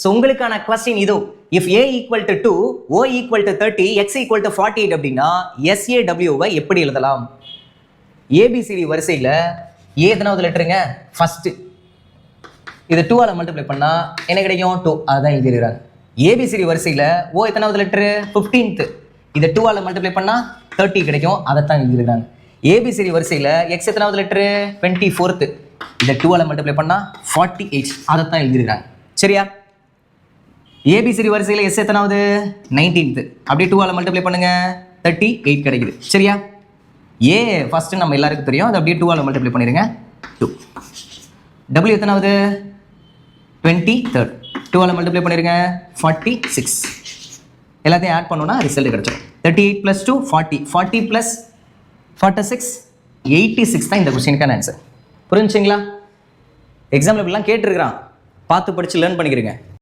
So உங்களுக்கான question இதோ. If a equal to 2, o equal to 30, x equal to 48 அப்படின்னா SAW எப்படி எழுதலாம்? ஏபிசிடி வரிசையில் ஏ எத்தனாவது லெட்டருங்க? ஃபர்ஸ்ட். இது 2ஆல் மல்டிப்ளை பண்ணா என்ன கிடைக்கும்? 2. அதுதான் எழுதிடுறாங்க. ஏபிசிடி வரிசையில் ஓ எத்தனாவது லெட்டரு? 15th. இதை 2ஆல் மல்டிப்ளை பண்ணா 30 கிடைக்கும். அதைத்தான் எழுதிடுறாங்க. ஏபிசிடி வரிசையில் எக்ஸ் எத்தனாவது லெட்டரு? 24th. இதை 2ஆல் மல்டிப்ளை பண்ணா 48. அதைத்தான் எழுதிடுறாங்க. சரியா? ஏபிசிடி வரிசையில் எஸ் எத்தனாவது? 19th. அப்படியே 2ஆல் மல்டிப்ளை பண்ணுங்க, 38 கிடைக்குது. சரியா? ஏ ஃபர்ஸ்ட் நம்ம எல்லாருக்கும் தெரியும். அதை அப்படியே 2ஆல் மல்டிப்ளை பண்ணிடுங்க, 2. டபிள்யூ எத்தனாவது? 23rd. 2ஆல் மல்டிப்ளை பண்ணிடுங்க, 46. எல்லாத்தையும் ஆட் பண்ணோன்னா ரிசல்ட் கிடைச்சிடும். 38 + 2 40. 40 + 46 86 தான் இந்த கொஸ்டினுக்கான ஆன்சர். புரிஞ்சுங்களா? எக்ஸாம்பிள் இப்படிலாம் கேட்டிருக்கிறான், பார்த்து படித்து லேர்ன் பண்ணிக்கிறீங்க.